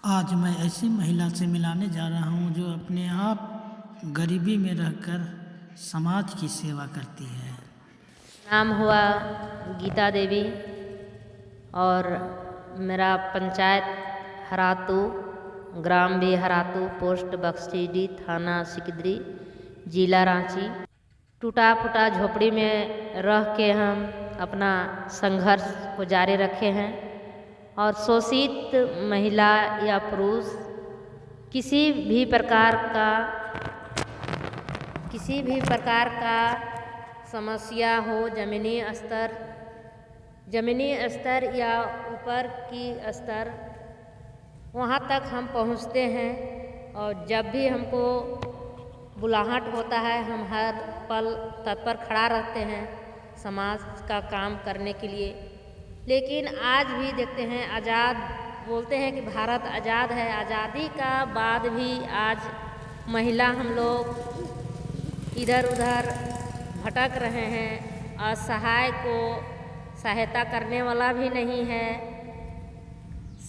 आज मैं ऐसी महिला से मिलाने जा रहा हूँ जो अपने आप गरीबी में रहकर समाज की सेवा करती है। नाम हुआ गीता देवी और मेरा पंचायत हरातू, ग्राम भी हरातू, पोस्ट बख्शीडी, थाना सिकदरी, जिला रांची। टूटा फूटा झोपड़ी में रह के हम अपना संघर्ष को जारी रखे हैं और शोषित महिला या पुरुष किसी भी प्रकार का समस्या हो, ज़मीनी स्तर या ऊपर की स्तर, वहाँ तक हम पहुँचते हैं। और जब भी हमको बुलाहट होता है हम हर पल तत्पर खड़ा रहते हैं समाज का काम करने के लिए। लेकिन आज भी देखते हैं आज़ाद बोलते हैं कि भारत आज़ाद है, आज़ादी का बाद भी आज महिला हम लोग इधर उधर भटक रहे हैं। असहाय को सहायता करने वाला भी नहीं है।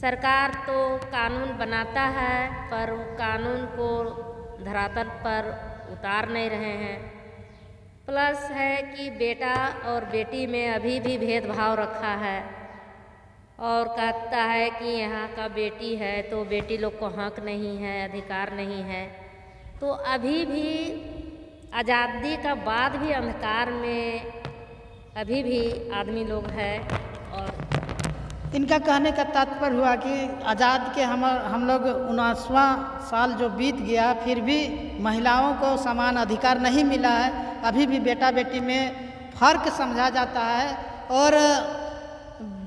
सरकार तो कानून बनाता है पर वो कानून को धरातल पर उतार नहीं रहे हैं। प्लस है कि बेटा और बेटी में अभी भी भेदभाव रखा है और कहता है कि यहाँ का बेटी है तो बेटी लोग को हक नहीं है, अधिकार नहीं है। तो अभी भी आज़ादी का बाद भी अंधकार में अभी भी आदमी लोग है। और इनका कहने का तात्पर्य हुआ कि आज़ाद के हम लोग 19वां साल जो बीत गया फिर भी महिलाओं को समान अधिकार नहीं मिला है। अभी भी बेटा बेटी में फ़र्क समझा जाता है और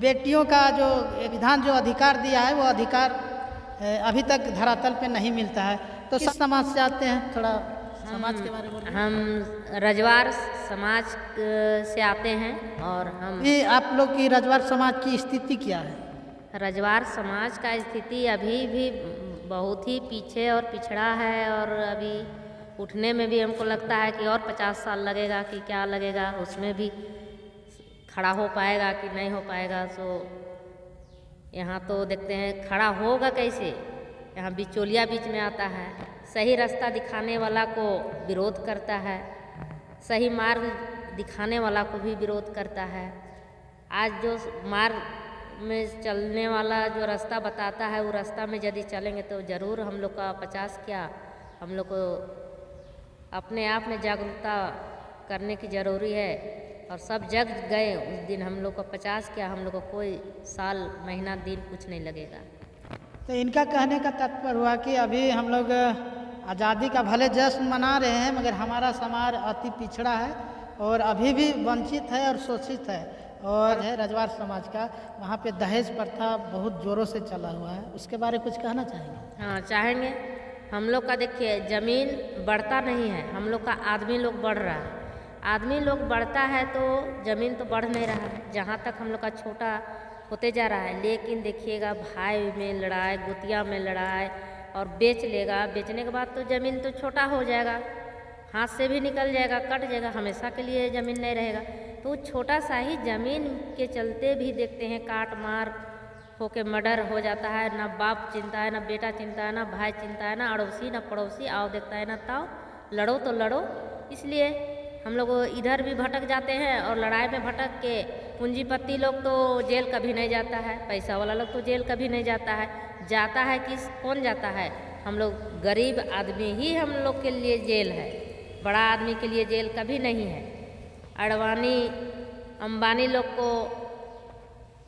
बेटियों का जो विधान जो अधिकार दिया है वो अधिकार अभी तक धरातल पे नहीं मिलता है। तो किस समाज से आते हैं, थोड़ा समाज के बारे में बोलिए। हम रजवार समाज से आते हैं और हम ये आप लोग की रजवार समाज की स्थिति क्या है? रजवार समाज का स्थिति अभी भी बहुत ही पीछे और पिछड़ा है और अभी उठने में भी हमको लगता है कि और 50 साल लगेगा कि क्या लगेगा, उसमें भी खड़ा हो पाएगा कि नहीं हो पाएगा। सो यहाँ तो देखते हैं खड़ा होगा कैसे, यहाँ बिचौलिया बीच में आता है, सही रास्ता दिखाने वाला को विरोध करता है, सही मार्ग दिखाने वाला को भी विरोध करता है। आज जो मार्ग में चलने वाला जो रास्ता बताता है वो रास्ता में यदि चलेंगे तो ज़रूर हम लोग का 50 क्या, हम लोग को अपने आप में जागरूकता करने की ज़रूरी है। और सब जग गए उस दिन हम लोग का 50 क्या, हम लोग को कोई साल महीना दिन कुछ नहीं लगेगा। तो इनका कहने का तात्पर्य हुआ कि अभी हम लोग आज़ादी का भले जश्न मना रहे हैं मगर हमारा समाज अति पिछड़ा है और अभी भी वंचित है और शोषित है। और है रजवार समाज का, वहाँ पे दहेज प्रथा बहुत ज़ोरों से चला हुआ है, उसके बारे में कुछ कहना चाहेंगे? हाँ चाहेंगे। हम लोग का देखिए ज़मीन बढ़ता नहीं है, हम लोग का आदमी लोग बढ़ रहा है। आदमी लोग बढ़ता है तो ज़मीन तो बढ़ नहीं रहा है, जहाँ तक हम लोग का छोटा होते जा रहा है। लेकिन देखिएगा भाई में लड़ाई, गुतिया में लड़ाई और बेच लेगा, बेचने के बाद तो ज़मीन तो छोटा हो जाएगा, हाथ से भी निकल जाएगा, कट जाएगा, हमेशा के लिए ज़मीन नहीं रहेगा। तो छोटा सा ही ज़मीन के चलते भी देखते हैं काट मार होके मर्डर हो जाता है। ना बाप चिंता है, ना बेटा चिंता है, ना भाई चिंता है, ना अड़ोसी ना पड़ोसी आओ देखता है, ना ताओ लड़ो तो लड़ो। इसलिए हम लोग इधर भी भटक जाते हैं और लड़ाई में भटक के पूंजीपति लोग तो जेल कभी नहीं जाता है, पैसा वाला लोग तो जेल कभी नहीं जाता है। जाता है किस कौन जाता है? हम लोग गरीब आदमी ही हम लोग के लिए जेल है, बड़ा आदमी के लिए जेल कभी नहीं है। अडवाणी अंबानी लोग को,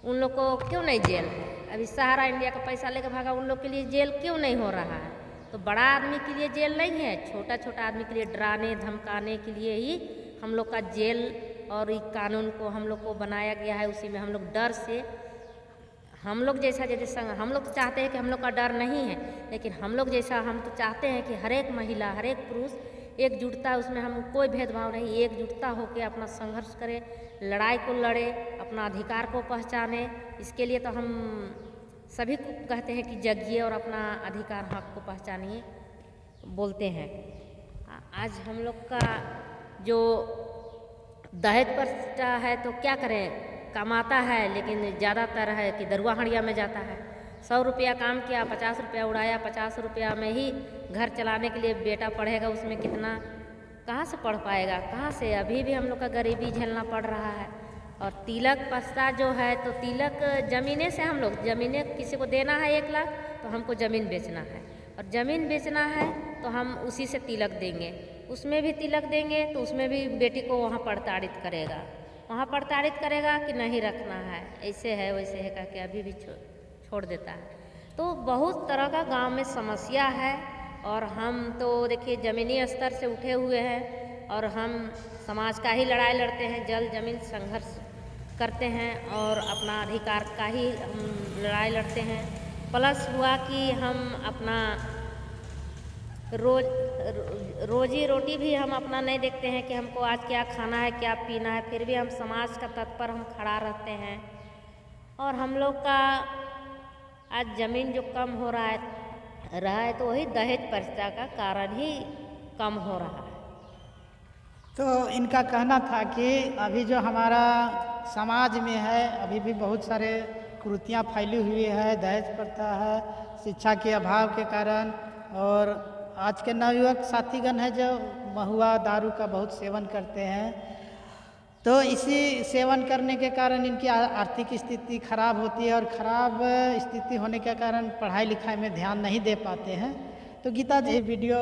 उन लोग को क्यों नहीं जेल है? अभी सहारा इंडिया का पैसा लेकर भागा, उन लोग के लिए जेल क्यों नहीं हो रहा है? तो बड़ा आदमी के लिए जेल नहीं है, छोटा छोटा आदमी के लिए डराने धमकाने के लिए ही हम लोग का जेल और इस कानून को हम लोग को बनाया गया है। उसी में हम लोग डर से, हम लोग जैसा जैसे हम लोग तो चाहते हैं कि हम लोग का डर नहीं है, लेकिन हम लोग जैसा हम तो चाहते हैं कि हर एक महिला हर एक पुरुष एकजुटता, उसमें हम कोई भेदभाव नहीं, एकजुटता होकर अपना संघर्ष करे, लड़ाई को लड़े, अपना अधिकार को पहचाने। इसके लिए तो हम सभी को कहते हैं कि जगिए और अपना अधिकार हक को पहचानिए, बोलते हैं। आज हम लोग का जो दहेज प्रथा है तो क्या करें, कमाता है लेकिन ज़्यादातर है कि दरुआ हंडिया में जाता है। 100 रुपया काम किया, 50 रुपया उड़ाया, 50 रुपया में ही घर चलाने के लिए बेटा पढ़ेगा, उसमें कितना कहाँ से पढ़ पाएगा, कहाँ से। अभी भी हम लोग का गरीबी झेलना पड़ रहा है। और तिलक पस्ता जो है तो तिलक ज़मीनें से हम लोग, ज़मीनें किसी को देना है 1 लाख तो हमको ज़मीन बेचना है, और ज़मीन बेचना है तो हम उसी से तिलक देंगे, उसमें भी तिलक देंगे तो उसमें भी बेटी को वहाँ प्रताड़ित करेगा, वहाँ प्रताड़ित करेगा कि नहीं रखना है, ऐसे है वैसे है कह के अभी भी छोड़ देता है। तो बहुत तरह का गांव में समस्या है। और हम तो देखिए ज़मीनी स्तर से उठे हुए हैं और हम समाज का ही लड़ाई लड़ते हैं, जल ज़मीन संघर्ष करते हैं और अपना अधिकार का ही हम लड़ाई लड़ते हैं। प्लस हुआ कि हम अपना रोजी रोटी भी हम अपना नहीं देखते हैं कि हमको आज क्या खाना है, क्या पीना है, फिर भी हम समाज का तत्पर हम खड़ा रहते हैं। और हम लोग का आज ज़मीन जो कम हो रहा है तो वही दहेज प्रथा का कारण ही कम हो रहा है। तो इनका कहना था कि अभी जो हमारा समाज में है अभी भी बहुत सारे कुरीतियाँ फैली हुई है, दहेज प्रथा है, शिक्षा के अभाव के कारण। और आज के नवयुवक साथीगण है जो महुआ दारू का बहुत सेवन करते हैं, तो इसी सेवन करने के कारण इनकी आर्थिक स्थिति खराब होती है और ख़राब स्थिति होने के कारण पढ़ाई लिखाई में ध्यान नहीं दे पाते हैं। तो गीता जी वीडियो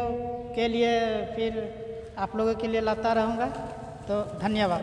के लिए फिर आप लोगों के लिए लाता रहूँगा, तो धन्यवाद।